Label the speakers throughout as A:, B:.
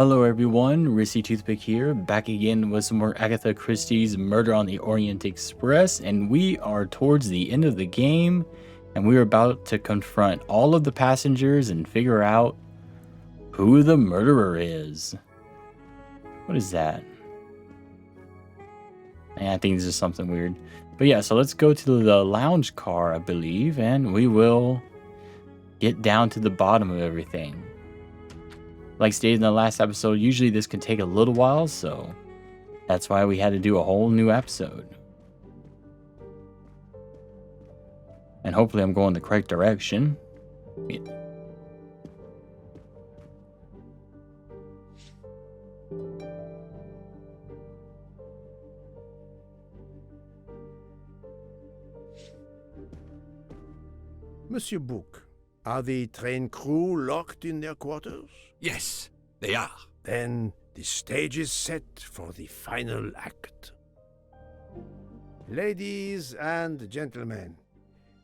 A: Hello everyone, Rissy Toothpick here, back again with some more Agatha Christie's Murder on the Orient Express, and we are towards the end of the game, and we're about to confront all of the passengers and figure out who the murderer is. What is that? I think this is something weird. But yeah, so let's go to the lounge car, I believe, and we will get down to the bottom of everything. Like stated in the last episode, usually this can take a little while, so that's why we had to do a whole new episode. And hopefully I'm going the correct direction. Yeah.
B: Monsieur Bouc, are the train crew locked in their quarters?
C: Yes, they are.
B: Then the stage is set for the final act. Ladies and gentlemen,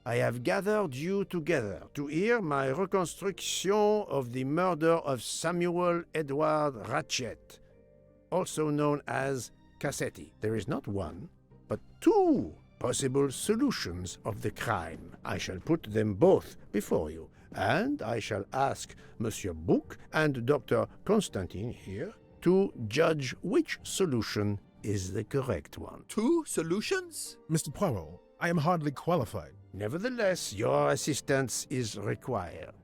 B: I have gathered you together to hear my reconstruction of the murder of Samuel Edward Ratchet, also known as Cassetti. There is not one, but two possible solutions of the crime. I shall put them both before you, and I shall ask Monsieur Bouc and Dr. Constantine here to judge which solution is the correct one.
C: Two solutions?
D: Mr. Poirot, I am hardly qualified.
B: Nevertheless, your assistance is required.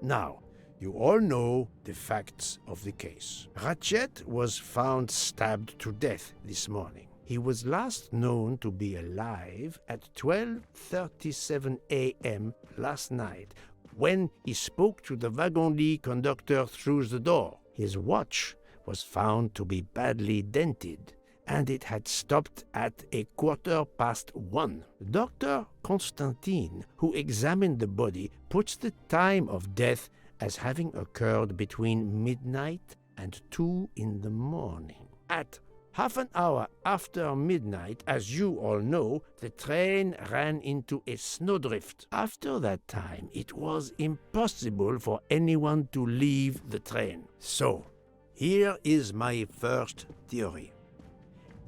B: Now, you all know the facts of the case. Ratchet was found stabbed to death this morning. He was last known to be alive at 12:37 a.m. last night, when he spoke to the wagon-lit conductor through the door. His watch was found to be badly dented, and it had stopped at 1:15. Dr. Constantine, who examined the body, puts the time of death as having occurred between midnight and 2 in the morning. At half an hour after midnight, as you all know, the train ran into a snowdrift. After that time, it was impossible for anyone to leave the train. So, here is my first theory.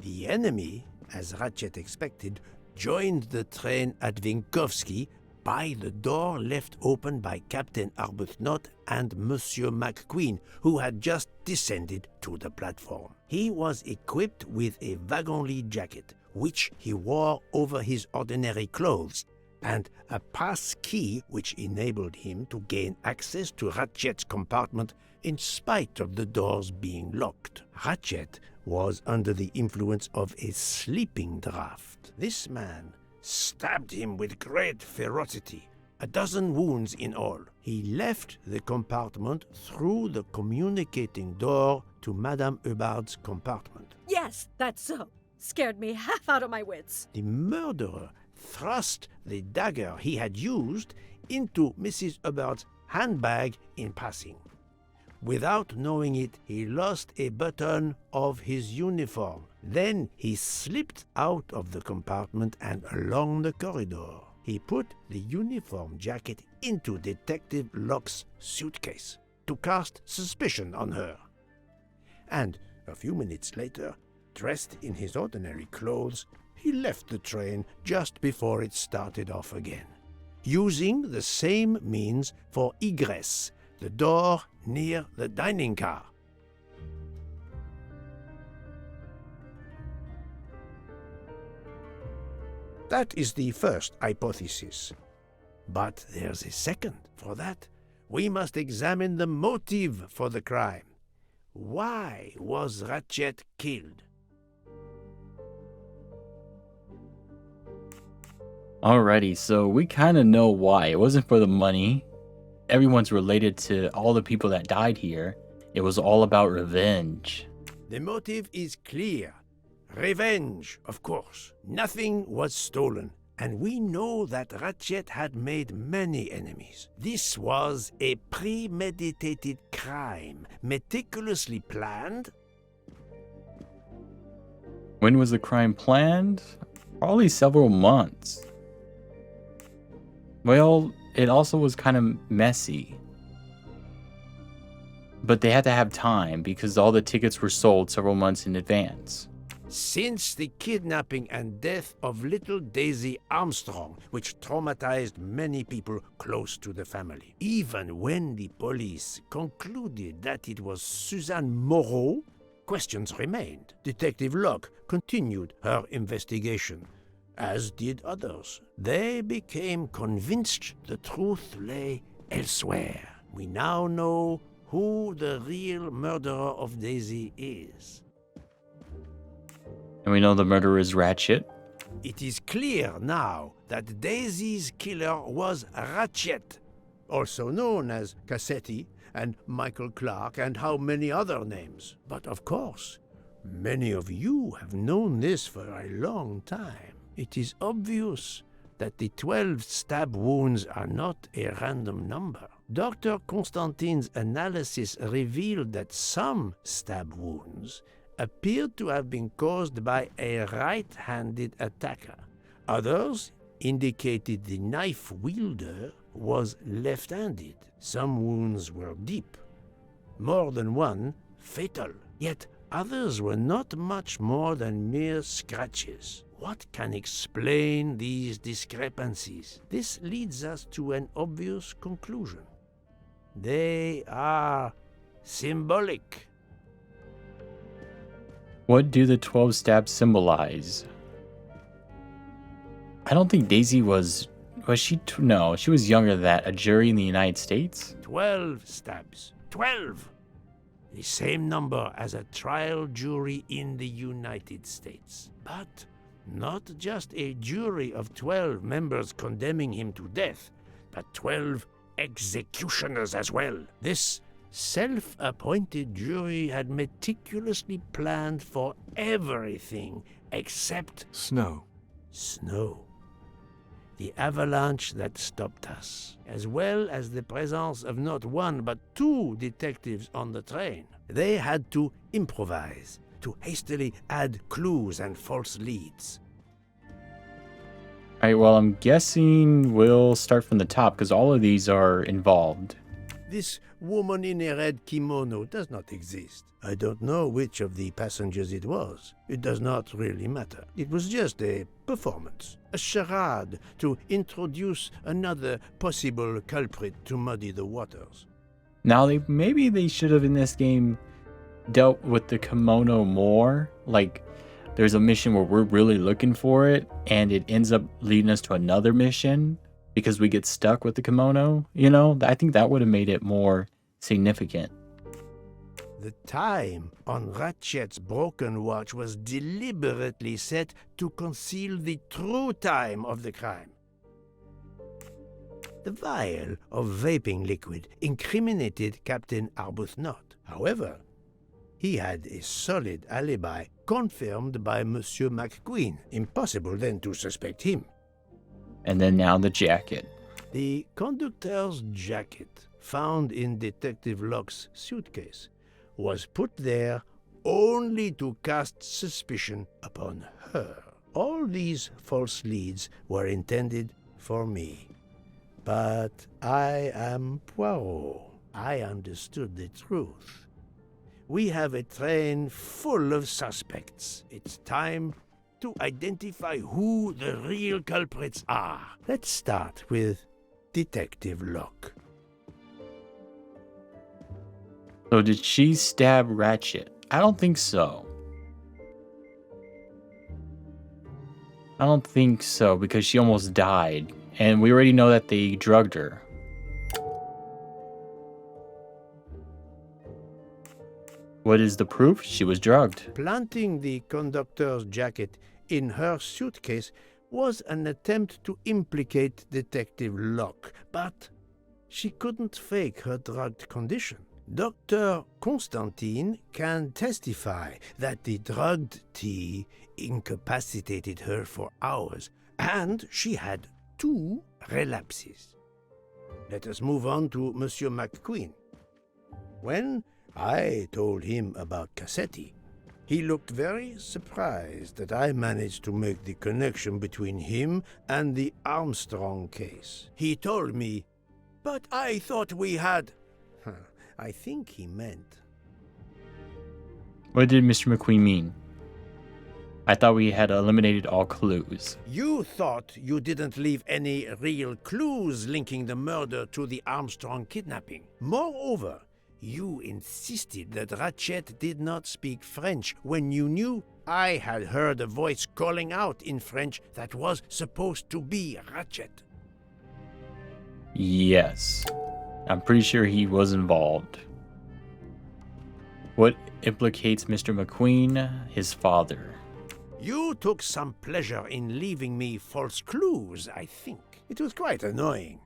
B: The enemy, as Ratchet expected, joined the train at Vinkovsky by the door left open by Captain Arbuthnot and Monsieur McQueen, who had just descended to the platform. He was equipped with a wagon-lit jacket, which he wore over his ordinary clothes, and a pass key which enabled him to gain access to Ratchet's compartment in spite of the doors being locked. Ratchet was under the influence of a sleeping draught. This man stabbed him with great ferocity, 12 wounds in all. He left the compartment through the communicating door to Madame Hubbard's compartment.
E: Yes, that's so. Scared me half out of my wits.
B: The murderer thrust the dagger he had used into Mrs. Hubbard's handbag in passing. Without knowing it, he lost a button of his uniform. Then he slipped out of the compartment and along the corridor. He put the uniform jacket into Detective Locke's suitcase to cast suspicion on her. And a few minutes later, dressed in his ordinary clothes, he left the train just before it started off again, using the same means for egress, the door near the dining car. That is the first hypothesis. But there's a second. For that, we must examine the motive for the crime. Why was Ratchet killed?
A: Alrighty, so we kind of know why. It wasn't for the money. Everyone's related to all the people that died here. It was all about revenge.
B: The motive is clear. Revenge, of course. Nothing was stolen, and we know that Ratchet had made many enemies. This was a premeditated crime, meticulously planned.
A: When was the crime planned? Probably several months. Well, it also was kind of messy. But they had to have time because all the tickets were sold several months in advance.
B: Since the kidnapping and death of little Daisy Armstrong, which traumatized many people close to the family. Even when the police concluded that it was Suzanne Moreau, questions remained. Detective Locke continued her investigation, as did others. They became convinced the truth lay elsewhere. We now know who the real murderer of Daisy is.
A: And we know the murderer is Ratchet.
B: It is clear now that Daisy's killer was Ratchet, also known as Cassetti and Michael Clark and how many other names. But of course, many of you have known this for a long time. It is obvious that the 12 stab wounds are not a random number. Dr. Constantine's analysis revealed that some stab wounds appeared to have been caused by a right-handed attacker. Others indicated the knife wielder was left-handed. Some wounds were deep, more than one fatal, yet others were not much more than mere scratches. What can explain these discrepancies? This leads us to an obvious conclusion. They are symbolic.
A: What do the 12 stabs symbolize? I don't think Daisy was she? No, she was younger than that. A jury in the United States?
B: 12 stabs. 12! The same number as a trial jury in the United States. But not just a jury of 12 members condemning him to death, but 12 executioners as well. This self-appointed jury had meticulously planned for everything except
C: Snow.
B: snow. The avalanche that stopped us, as well as the presence of not one but two detectives on the train. They had to improvise, to hastily add clues and false leads.
A: Alright, well, I'm guessing we'll start from the top because all of these are involved.
B: This woman in a red kimono does not exist. I don't know which of the passengers it was. It does not really matter. It was just a performance, a charade to introduce another possible culprit to muddy the waters.
A: Now, maybe they should have in this game dealt with the kimono more. Like, there's a mission where we're really looking for it, and it ends up leading us to another mission because we get stuck with the kimono. You know, I think that would have made it more significant.
B: The time on Ratchet's broken watch was deliberately set to conceal the true time of the crime. The vial of vaping liquid incriminated Captain Arbuthnot. However, he had a solid alibi confirmed by Monsieur McQueen. Impossible then to suspect him.
A: And then now the jacket.
B: The conductor's jacket, found in Detective Locke's suitcase, was put there only to cast suspicion upon her. All these false leads were intended for me. But I am Poirot. I understood the truth. We have a train full of suspects. It's time to identify who the real culprits are. Let's start with Detective Locke.
A: So did she stab Ratchet? I don't think so. I don't think so because she almost died. And we already know that they drugged her. What is the proof? She was drugged.
B: Planting the conductor's jacket in her suitcase was an attempt to implicate Detective Locke, but she couldn't fake her drugged condition. Dr. Constantine can testify that the drugged tea incapacitated her for hours, and she had 2 relapses. Let us move on to Monsieur McQueen. When I told him about Cassetti, He looked very surprised that I managed to make the connection between him and the Armstrong case. He told me, "But I thought we had..." I think he meant...
A: What did Mr. McQueen mean? I thought we had eliminated all clues.
B: You thought you didn't leave any real clues linking the murder to the Armstrong kidnapping. Moreover, you insisted that Ratchet did not speak French when you knew I had heard a voice calling out in French that was supposed to be Ratchet.
A: Yes. I'm pretty sure he was involved. What implicates Mr. McQueen? His father.
B: You took some pleasure in leaving me false clues, I think. It was quite annoying.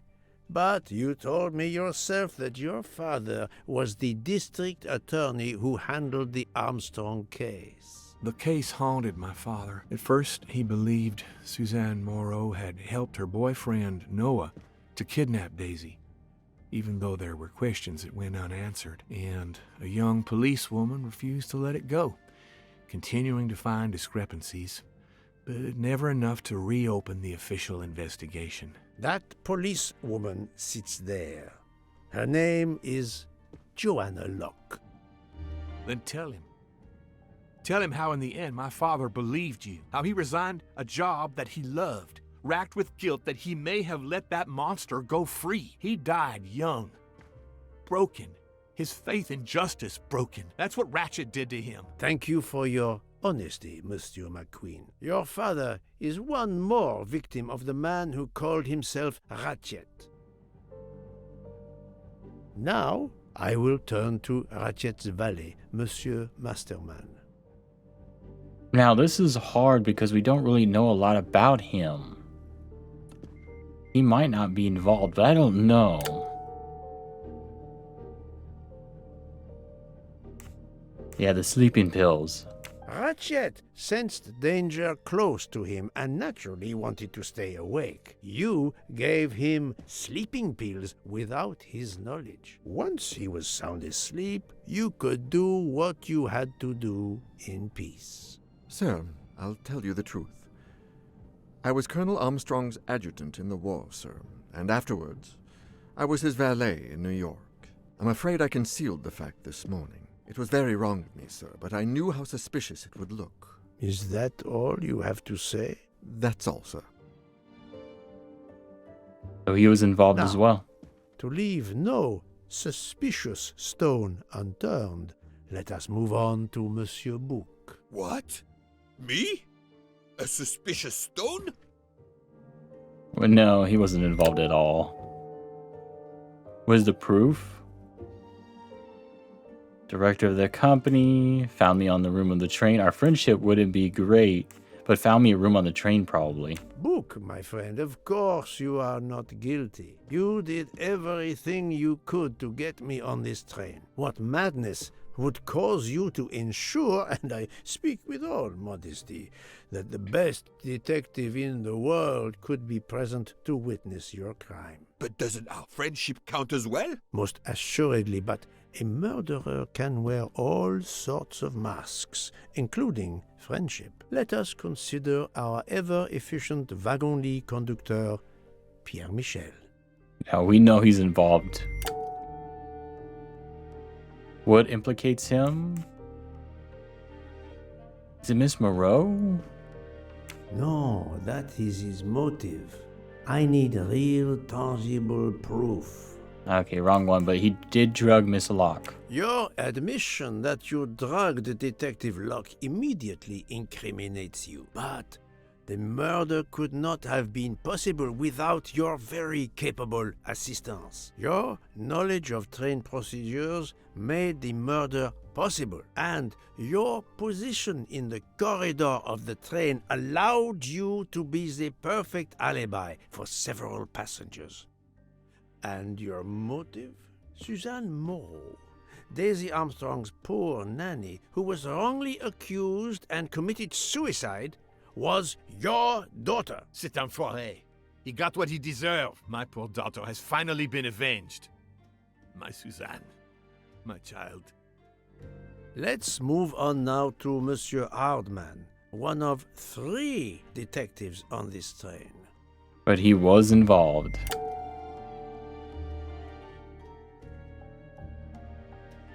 B: But you told me yourself that your father was the district attorney who handled the Armstrong case.
F: The case haunted my father. At first, he believed Suzanne Moreau had helped her boyfriend, Noah, to kidnap Daisy, even though there were questions that went unanswered, and a young policewoman refused to let it go, continuing to find discrepancies, but never enough to reopen the official investigation.
B: That policewoman sits there. Her name is Joanna Locke.
F: Then tell him. Tell him how in the end my father believed you, how he resigned a job that he loved, racked with guilt that he may have let that monster go free. He died young, broken, his faith in justice broken. That's what Ratchet did to him.
B: Thank you for your honesty, Monsieur McQueen. Your father is one more victim of the man who called himself Ratchet. Now, I will turn to Ratchet's valet, Monsieur Masterman.
A: Now, this is hard because we don't really know a lot about him. He might not be involved, but I don't know. Yeah, the sleeping pills.
B: Ratchet sensed danger close to him and naturally wanted to stay awake. You gave him sleeping pills without his knowledge. Once he was sound asleep, you could do what you had to do in peace.
G: Sir, I'll tell you the truth. I was Colonel Armstrong's adjutant in the war, sir, and afterwards, I was his valet in New York. I'm afraid I concealed the fact this morning. It was very wrong of me, sir, but I knew how suspicious it would look.
B: Is that all you have to say?
G: That's all, sir.
A: So he was involved
B: Now,
A: as well.
B: To leave no suspicious stone unturned, let us move on to Monsieur Book.
C: What? Me? A suspicious stone?
A: Well, no, he wasn't involved at all. Was the proof? Director of the company found me on the room of the train. Our friendship wouldn't be great, but found me a room on the train probably.
B: Book, my friend, of course you are not guilty. You did everything you could to get me on this train. What madness would cause you to ensure, and I speak with all modesty, that the best detective in the world could be present to witness your crime?
C: But doesn't our friendship count as well?
B: Most assuredly, but a murderer can wear all sorts of masks, including friendship. Let us consider our ever-efficient wagon-lit conductor, Pierre Michel.
A: Now we know he's involved. What implicates him? Is it Miss Moreau?
B: No, that is his motive. I need real, tangible proof.
A: Okay, wrong one, but he did drug Miss Locke.
B: Your admission that you drugged Detective Locke immediately incriminates you. But the murder could not have been possible without your very capable assistance. Your knowledge of train procedures made the murder possible, and your position in the corridor of the train allowed you to be the perfect alibi for several passengers. And your motive? Suzanne Moreau, Daisy Armstrong's poor nanny, who was wrongly accused and committed suicide, was your daughter.
F: C'est un foiré. He got what he deserved. My poor daughter has finally been avenged. My Suzanne. My child.
B: Let's move on now to Monsieur Hardman, one of 3 detectives on this train.
A: But he was involved.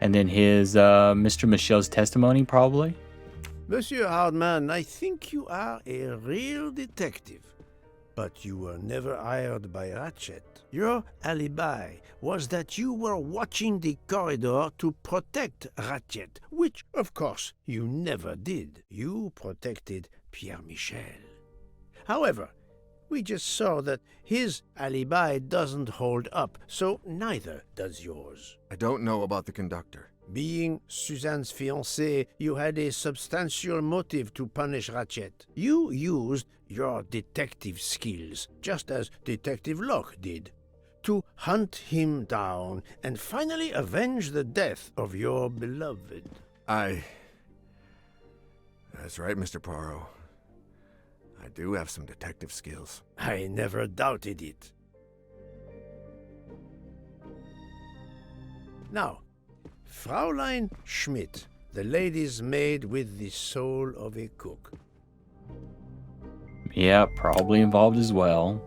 A: And then his Mr. Michel's testimony, probably.
B: Monsieur Hardman, I think you are a real detective, but you were never hired by Ratchet. Your alibi was that you were watching the corridor to protect Ratchet, which, of course, you never did. You protected Pierre Michel. However, we just saw that his alibi doesn't hold up, so neither does yours.
G: I don't know about the conductor.
B: Being Suzanne's fiancé, you had a substantial motive to punish Ratchet. You used your detective skills, just as Detective Locke did, to hunt him down and finally avenge the death of your beloved.
G: That's right, Mr. Poirot. I do have some detective skills.
B: I never doubted it. Now, Fraulein Schmidt, the lady's maid with the soul of a cook.
A: Yeah, probably involved as well.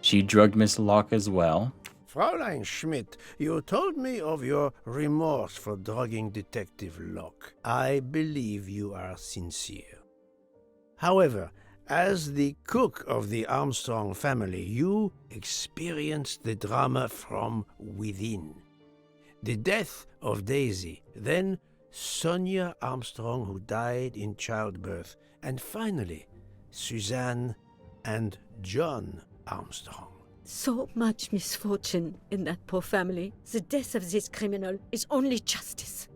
A: She drugged Miss Locke as well.
B: Fraulein Schmidt, you told me of your remorse for drugging Detective Locke. I believe you are sincere. However, as the cook of the Armstrong family, you experienced the drama from within. The death of Daisy, then Sonia Armstrong, who died in childbirth, and finally, Suzanne and John Armstrong.
E: So much misfortune in that poor family. The death of this criminal is only justice.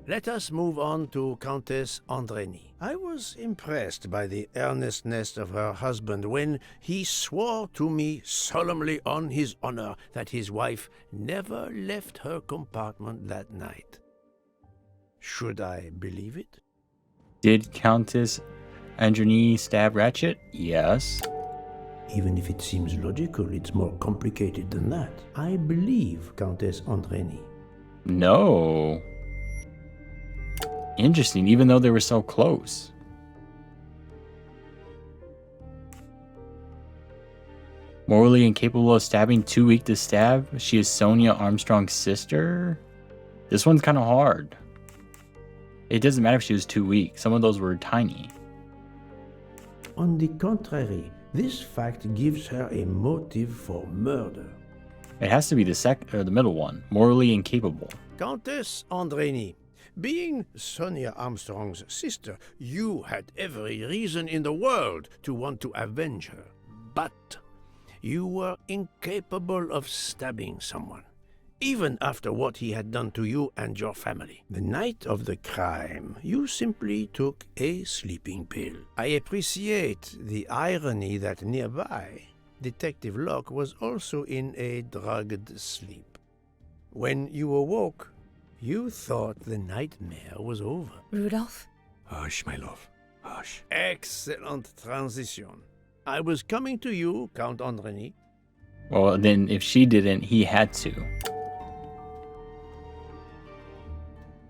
B: Let us move on to Countess Andreny. I was impressed by the earnestness of her husband when he swore to me solemnly on his honor that his wife never left her compartment that night. Should I believe it?
A: Did Countess Andreny stab Ratchet? Yes.
B: Even if it seems logical, it's more complicated than that. I believe Countess Andreny.
A: No. Interesting, even though they were so close. Morally incapable of stabbing, too weak to stab. She is Sonia Armstrong's sister. This one's kind of hard. It doesn't matter if she was too weak. Some of those were tiny.
B: On the contrary, this fact gives her a motive for murder.
A: It has to be the middle one. Morally incapable.
B: Countess Andreny, being Sonia Armstrong's sister, you had every reason in the world to want to avenge her. But you were incapable of stabbing someone, even after what he had done to you and your family. The night of the crime, you simply took a sleeping pill. I appreciate the irony that nearby, Detective Locke was also in a drugged sleep. When you awoke, you thought the nightmare was over.
E: Rudolph?
F: Hush, my love. Hush.
B: Excellent transition. I was coming to you, Count Andreny.
A: Well, then if she didn't, he had to.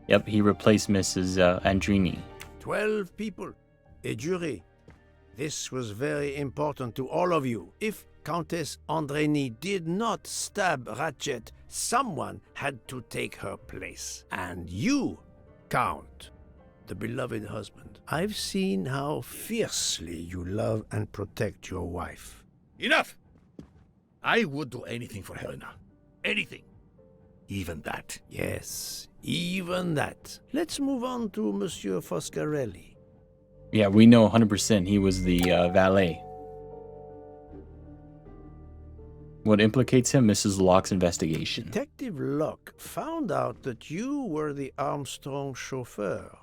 A: Yep, he replaced Mrs. Andreny.
B: 12 people, a jury. This was very important to all of you. If Countess Andreny did not stab Ratchet, someone had to take her place. And you, Count, the beloved husband. I've seen how fiercely you love and protect your wife.
C: Enough! I would do anything for Helena. Anything. Even that.
B: Yes, even that. Let's move on to Monsieur Foscarelli.
A: Yeah, we know 100% he was the valet. What implicates him? Mrs. Locke's investigation.
B: Detective Locke found out that you were the Armstrong chauffeur,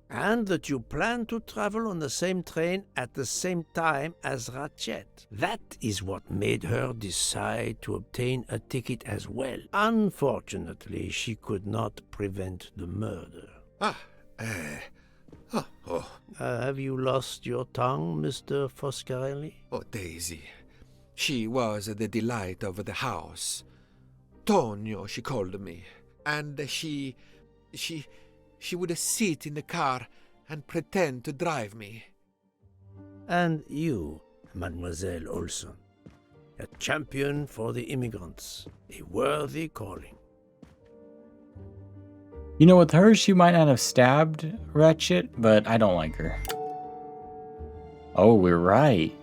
B: and that you planned to travel on the same train at the same time as Ratchet. That is what made her decide to obtain a ticket as well. Unfortunately, she could not prevent the murder. Have you lost your tongue, Mr. Foscarelli?
H: Oh, Daisy. She was the delight of the house. Antonio, she called me. And she would sit in the car and pretend to drive me.
B: And you, Mademoiselle Olson, a champion for the immigrants, a worthy calling.
A: You know, with her, she might not have stabbed Ratchet, but I don't like her. Oh, we're right.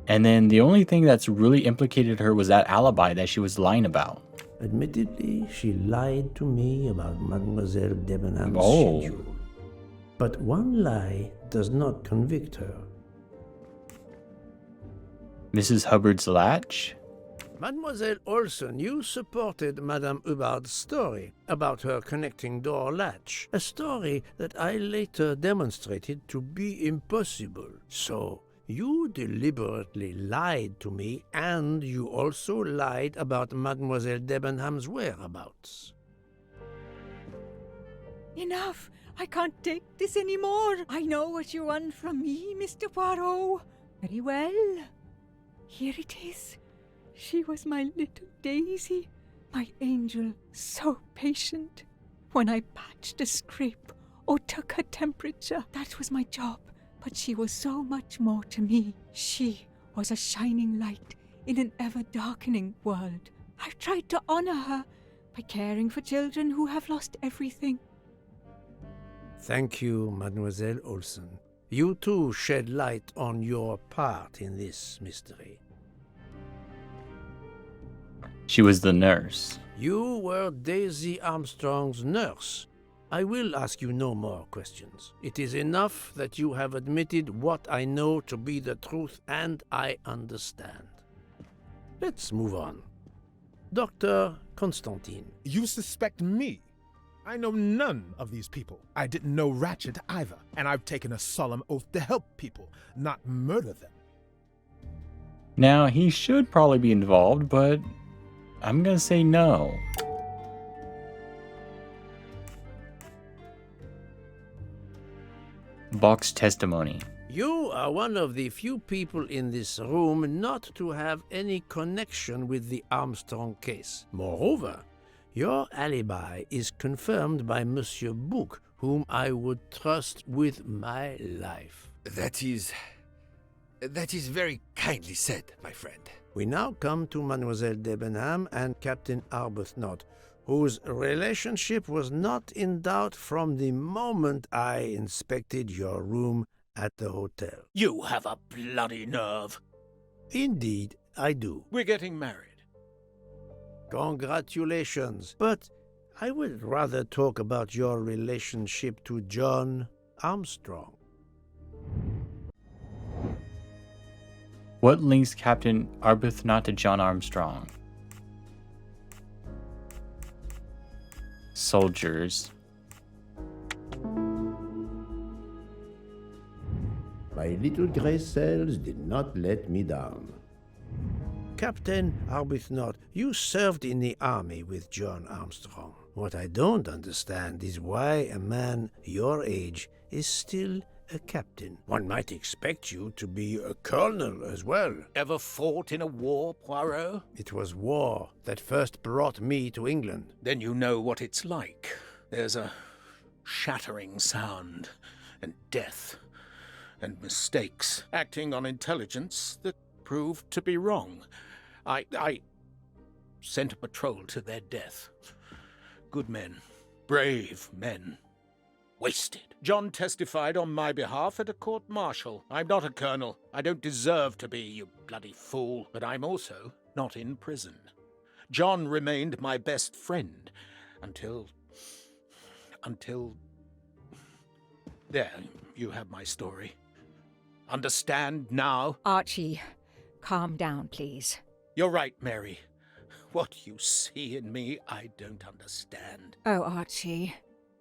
A: And then the only thing that's really implicated her was that alibi that she was lying about.
B: Admittedly, she lied to me about Mademoiselle Debenham's
A: Oh.
B: schedule. But one lie does not convict her.
A: Mrs. Hubbard's latch?
B: Mademoiselle Olson, you supported Madame Hubbard's story about her connecting door latch, a story that I later demonstrated to be impossible. So, you deliberately lied to me, and you also lied about Mademoiselle Debenham's whereabouts.
I: Enough! I can't take this anymore. I know what you want from me, Mr. Poirot. Very well. Here it is. She was my little Daisy, my angel, so patient. When I patched a scrape or took her temperature, that was my job. But she was so much more to me. She was a shining light in an ever-darkening world. I've tried to honor her by caring for children who have lost everything.
B: Thank you, Mademoiselle Olson. You too shed light on your part in this mystery.
A: She was the nurse.
B: You were Daisy Armstrong's nurse. I will ask you no more questions. It is enough that you have admitted what I know to be the truth, and I understand. Let's move on. Dr. Constantine.
D: You suspect me? I know none of these people. I didn't know Ratchet either, and I've taken a solemn oath to help people, not murder them.
A: Now, he should probably be involved, but I'm gonna say no. Box testimony.
B: You are one of the few people in this room not to have any connection with the Armstrong case. Moreover, your alibi is confirmed by Monsieur Bouc, whom I would trust with my life.
H: That is very kindly said, my friend.
B: We now come to Mademoiselle Debenham and Captain Arbuthnot, whose relationship was not in doubt from the moment I inspected your room at the hotel.
C: You have a bloody nerve.
B: Indeed, I do.
C: We're getting married.
B: Congratulations. But I would rather talk about your relationship to John Armstrong.
A: What links Captain Arbuthnot to John Armstrong? Soldiers.
B: My little gray cells did not let me down. Captain Arbuthnot, you served in the army with John Armstrong. What I don't understand is why a man your age is still a captain. One might expect you to be a colonel as well.
C: Ever fought in a war, Poirot?
B: It was war that first brought me to England.
C: Then you know what it's like. There's a shattering sound, and death, and mistakes, acting on intelligence that proved to be wrong. I sent a patrol to their death. Good men, brave men, wasted. John testified on my behalf at a court-martial. I'm not a colonel. I don't deserve to be, you bloody fool. But I'm also not in prison. John remained my best friend until... There, you have my story. Understand now?
I: Archie, calm down, please.
C: You're right, Mary. What you see in me, I don't understand.
I: Oh, Archie,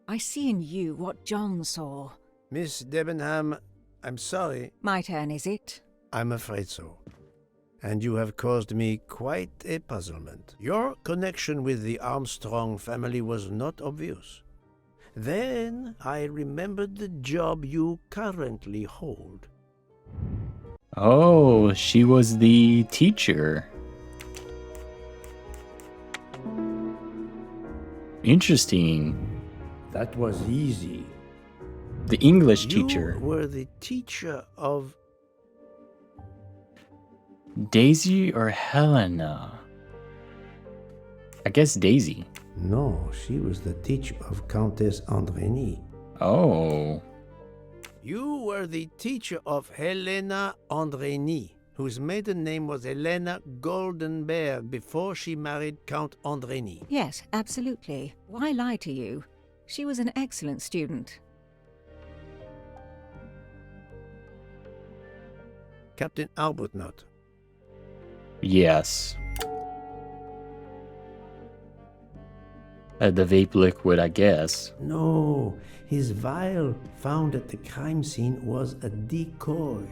I: I see in you what John saw.
B: Miss Debenham, I'm sorry.
I: My turn, is it?
B: I'm afraid so. And you have caused me quite a puzzlement. Your connection with the Armstrong family was not obvious. Then I remembered the job you currently hold.
A: Oh, she was the teacher. Interesting.
B: That was easy.
A: The English
B: You
A: teacher.
B: were the teacher of...
A: Daisy or Helena? I guess Daisy.
B: No, she was the teacher of Countess Andrény.
A: Oh.
B: You were the teacher of Helena Andrény, whose maiden name was Helena Goldenberg before she married Count Andrény.
I: Yes, absolutely. Why lie to you? She was an excellent student.
B: Captain Arbuthnot.
A: Yes. The vape liquid, I guess.
B: No, his vial found at the crime scene was a decoy.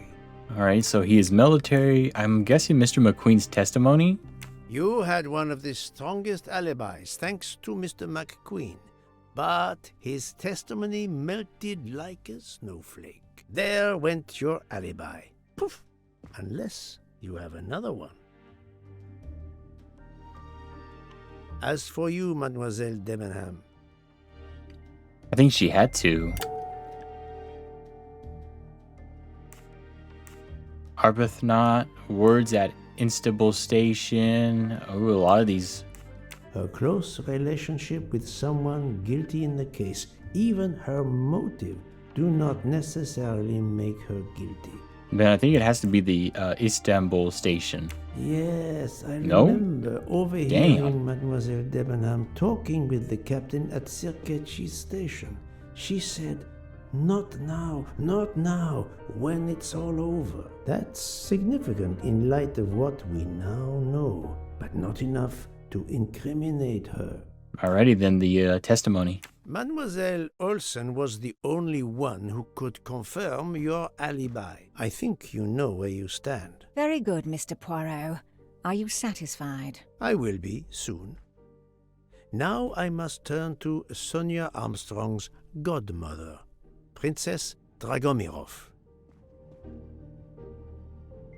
A: Alright, so he is military. I'm guessing Mr. McQueen's testimony?
B: You had one of the strongest alibis, thanks to Mr. McQueen. But his testimony melted like a snowflake. There went your alibi. Poof! Unless you have another one. As for you, Mademoiselle Debenham,
A: I think she had to. Arbuthnot, words at Instable Station. Oh, a lot of these.
B: her close relationship with someone guilty in the case, even her motive, do not necessarily make her guilty.
A: Then I think it has to be the Istanbul Station.
B: Yes, I
A: No?
B: remember overhearing Mademoiselle Debenham talking with the captain at Sirkeci station. She said, "Not now, not now, when it's all over." That's significant in light of what we now know, but not enough to incriminate her.
A: Alrighty then, the testimony.
B: Mademoiselle Olsen was the only one who could confirm your alibi. I think you know where you stand.
I: Very good, Mr. Poirot. Are you satisfied?
B: I will be soon. Now I must turn to Sonia Armstrong's godmother, Princess Dragomirov.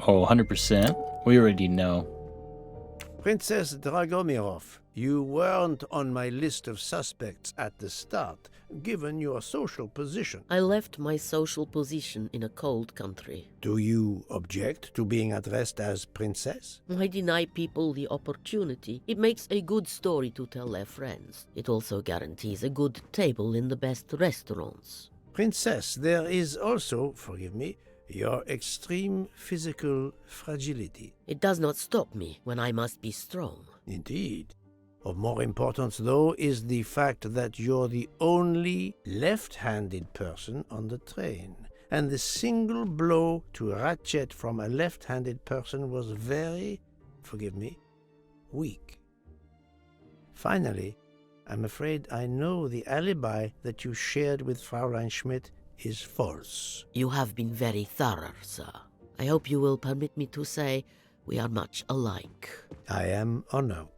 A: Oh, 100%. We already know.
B: Princess Dragomirov, you weren't on my list of suspects at the start, given your social position.
J: I left my social position in a cold country.
B: Do you object to being addressed as Princess?
J: I deny people the opportunity. It makes a good story to tell their friends. It also guarantees a good table in the best restaurants.
B: Princess, there is also, forgive me, your extreme physical fragility.
J: It does not stop me when I must be strong.
B: Indeed. Of more importance, though, is the fact that you're the only left-handed person on the train. And the single blow to Ratchet from a left-handed person was very, forgive me, weak. Finally, I'm afraid I know the alibi that you shared with Fraulein Schmidt is false.
J: You have been very thorough, sir. I hope you will permit me to say we are much alike.
B: I am honored.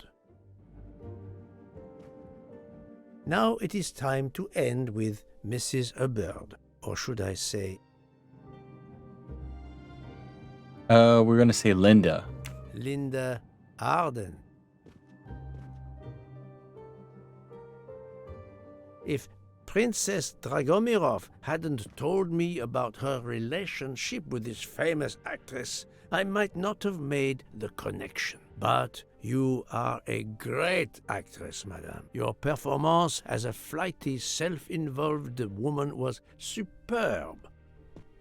B: Now it is time to end with Mrs. Hubbard, or should I say...
A: We're gonna say Linda.
B: Linda Arden. If Princess Dragomirov hadn't told me about her relationship with this famous actress, I might not have made the connection. But you are a great actress, madame. Your performance as a flighty, self-involved woman was superb.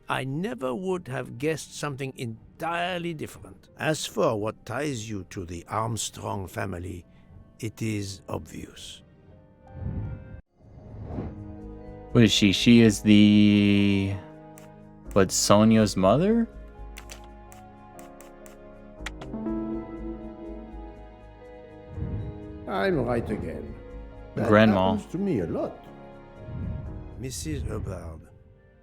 B: I never would have guessed something entirely different. As for what ties you to the Armstrong family, it is obvious.
A: What is she? She is the... What, Sonia's mother?
B: I'm right again. That
A: Grandma.
B: happens to me a lot. Mrs. Hubbard,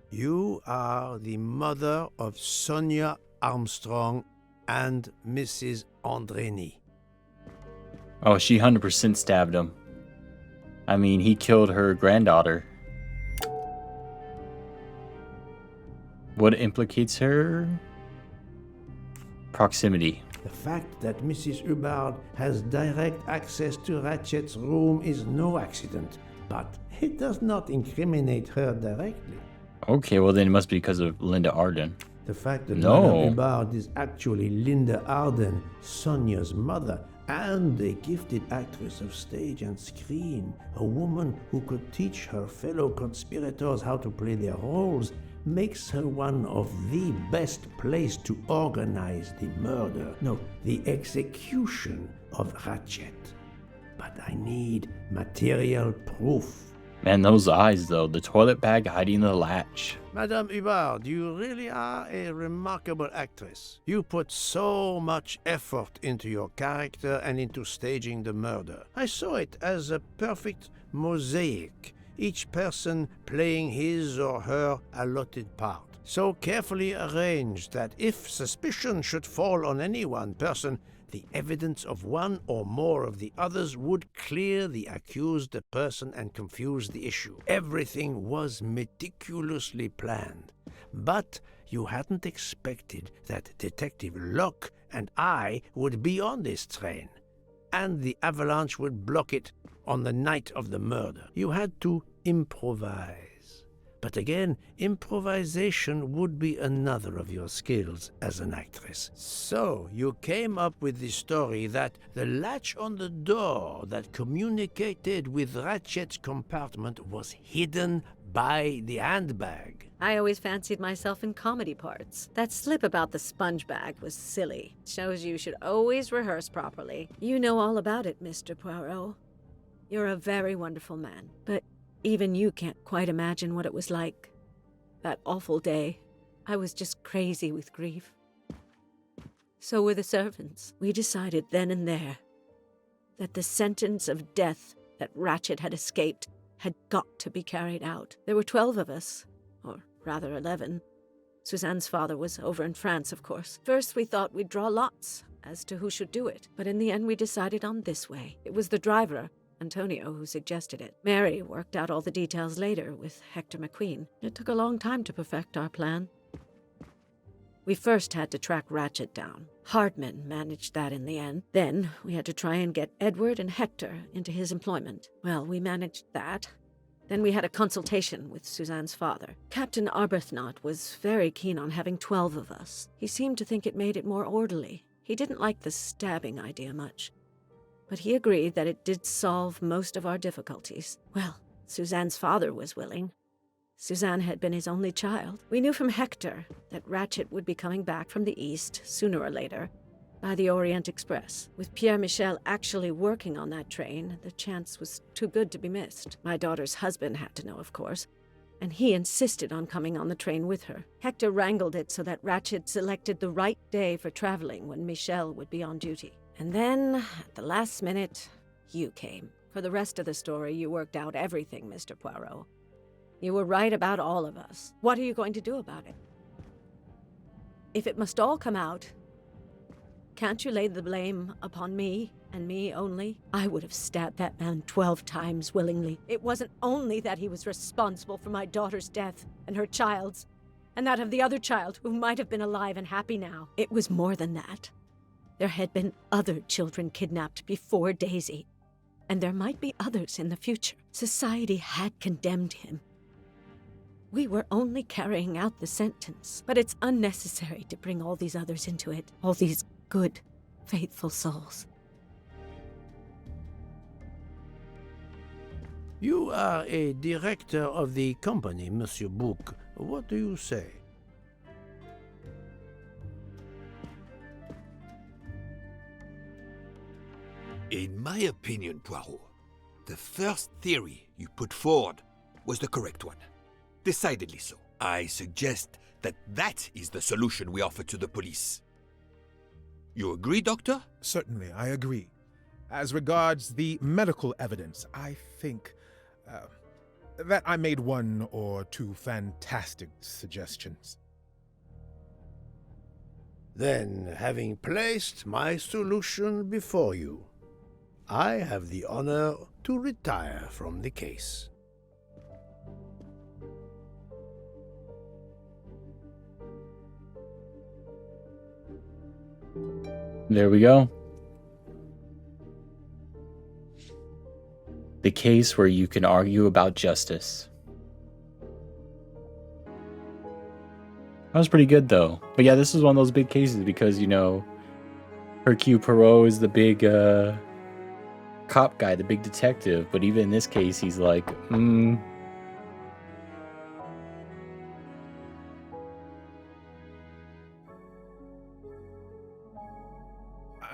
B: you are the mother of Sonia Armstrong and Mrs. Andrény.
A: Oh, she 100% stabbed him. I mean, he killed her granddaughter. What implicates her? Proximity.
B: The fact that Mrs. Hubbard has direct access to Ratchet's room is no accident, but it does not incriminate her directly.
A: Okay, well then it must be because of Linda Arden.
B: The fact that
A: No.
B: Madame Hubbard is actually Linda Arden, Sonia's mother, and a gifted actress of stage and screen, a woman who could teach her fellow conspirators how to play their roles, makes her one of the best placed to organize the murder, no, the execution of Ratchet. But I need material proof.
A: Man, those eyes though, the toilet bag hiding the latch.
B: Madame Hubbard, you really are a remarkable actress. You put so much effort into your character and into staging the murder. I saw it as a perfect mosaic, each person playing his or her allotted part. So carefully arranged that if suspicion should fall on any one person, the evidence of one or more of the others would clear the accused person and confuse the issue. Everything was meticulously planned. But you hadn't expected that Detective Locke and I would be on this train, and the avalanche would block it on the night of the murder. You had to improvise. But again, improvisation would be another of your skills as an actress. So you came up with the story that the latch on the door that communicated with Ratchet's compartment was hidden by the handbag.
E: I always fancied myself in comedy parts. That slip about the sponge bag was silly. Shows you should always rehearse properly. You know all about it, Mr. Poirot. You're a very wonderful man, but even you can't quite imagine what it was like. That awful day. I was just crazy with grief. So were the servants. We decided then and there that the sentence of death that Ratchet had escaped had got to be carried out. There were 12 of us, or rather 11. Suzanne's father was over in France, of course. First we thought we'd draw lots as to who should do it, but in the end we decided on this way. It was the driver, Antonio, who suggested it. Mary worked out all the details later with Hector McQueen. It took a long time to perfect our plan. We first had to track Ratchet down. Hardman managed that in the end. Then we had to try and get Edward and Hector into his employment. Well, we managed that. Then we had a consultation with Suzanne's father. Captain Arbuthnot was very keen on having 12 of us. He seemed to think it made it more orderly. He didn't like the stabbing idea much, but he agreed that it did solve most of our difficulties. Well, Suzanne's father was willing. Suzanne had been his only child. We knew from Hector that Ratchet would be coming back from the east, sooner or later, by the Orient Express. With Pierre Michel actually working on that train, the chance was too good to be missed. My daughter's husband had to know, of course, and he insisted on coming on the train with her. Hector wrangled it so that Ratchet selected the right day for traveling when Michel would be on duty. And then, at the last minute, you came. For the rest of the story, you worked out everything, Mr. Poirot. You were right about all of us. What are you going to do about it? If it must all come out, can't you lay the blame upon me, and me only? I would have stabbed that man 12 times willingly. It wasn't only that he was responsible for my daughter's death, and her child's, and that of the other child who might have been alive and happy now. It was more than that. There had been other children kidnapped before Daisy, and there might be others in the future. Society had condemned him. We were only carrying out the sentence, but it's unnecessary to bring all these others into it, all these good, faithful souls.
B: You are a director of the company, Monsieur Bouc. What do you say?
H: In my opinion, Poirot, the first theory you put forward was the correct one. Decidedly so. I suggest that is the solution we offer to the police. You agree, Doctor?
D: Certainly, I agree. As regards the medical evidence, I think that I made one or two fantastic suggestions.
B: Then, having placed my solution before you, I have the honor to retire from the case.
A: There we go. The case where you can argue about justice. That was pretty good though. But yeah, this is one of those big cases because, you know, Hercule Poirot is the big cop guy, the big detective. But even in this case, he's like,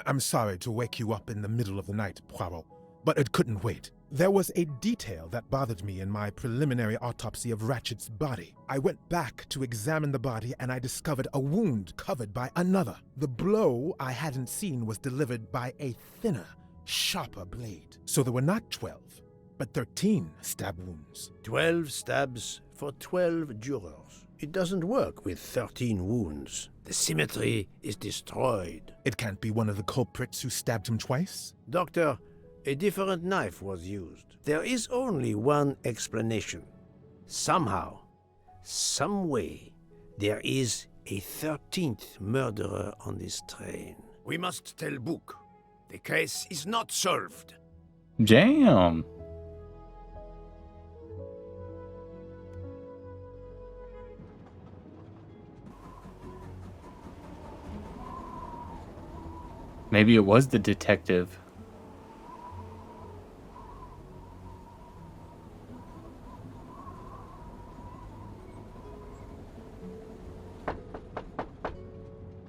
D: I'm sorry to wake you up in the middle of the night, Poirot, but it couldn't wait. There was a detail that bothered me in my preliminary autopsy of Ratchet's body. I went back to examine the body and I discovered a wound covered by another. The blow I hadn't seen was delivered by a thinner, sharper blade. So there were not 12, but 13 stab wounds.
B: 12 stabs for 12 jurors. It doesn't work with 13 wounds. The symmetry is destroyed.
D: It can't be one of the culprits who stabbed him twice?
B: Doctor, a different knife was used. There is only one explanation. Somehow, some way, there is a 13th murderer on this train. We must tell Book. The case is not solved.
A: damn. Maybe it was the detective.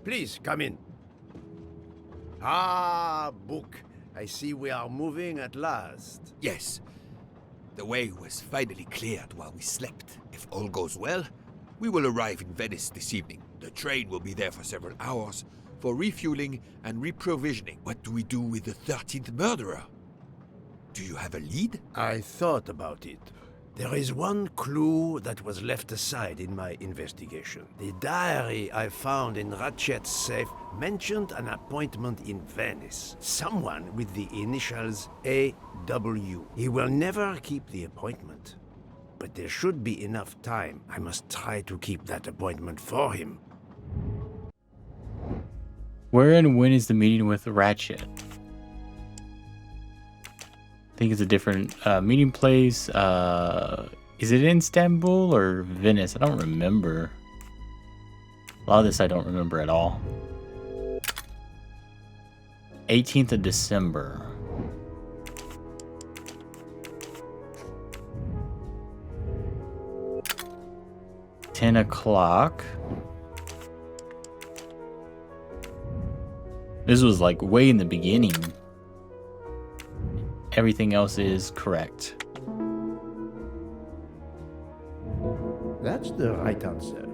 B: Please, come in. Ah, Book. I see we are moving at last.
H: Yes. The way was finally cleared while we slept. If all goes well, we will arrive in Venice this evening. The train will be there for several hours for refueling and reprovisioning. What do we do with the 13th murderer? Do you have a lead?
B: I thought about it. There is one clue that was left aside in my investigation. The diary I found in Ratchet's safe mentioned an appointment in Venice. Someone with the initials A.W. He will never keep the appointment. But there should be enough time. I must try to keep that appointment for him.
A: Where and when is the meeting with Ratchet? I think it's a different meeting place. Is it in Istanbul or Venice? I don't remember. A lot of this I don't remember at all. 18th of December. $10. This was like way in the beginning. Everything else is correct.
B: That's the right answer.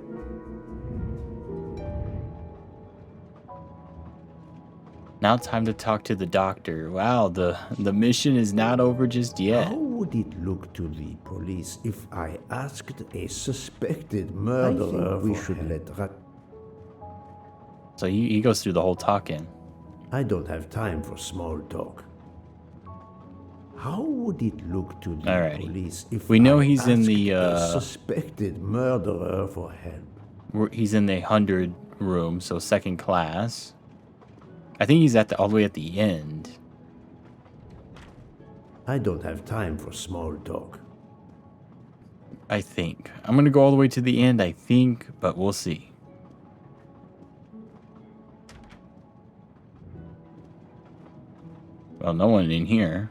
A: Now time to talk to the doctor. Wow, the mission is not over just yet.
B: How would it look to the police if I asked a suspected murderer? I think we should let
A: So he goes through the whole talking.
B: I don't have time for small talk. How would it look to the police if
A: we know
B: I
A: he's in
B: asked
A: the
B: a suspected murderer for help?
A: He's in the 100 room, so second class. I think he's all the way at the end.
B: I don't have time for small talk.
A: I think. I'm gonna go all the way to the end, I think, but we'll see. Well, no one in here.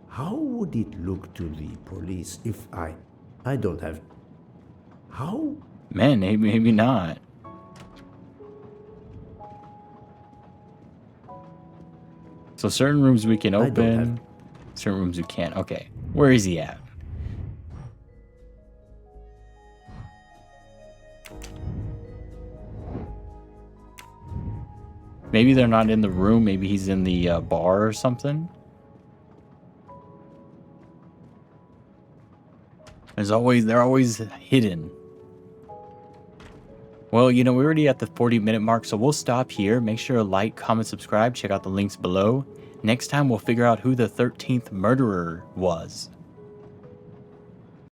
B: How would it look to the police if I don't have... How?
A: Man, maybe not. So certain rooms we can open, certain rooms we can't. Okay, where is he at? Maybe they're not in the room. Maybe he's in the bar or something. They're always hidden. Well, you know, we're already at the 40-minute mark, so we'll stop here. Make sure to like, comment, subscribe. Check out the links below. Next time, we'll figure out who the 13th murderer was.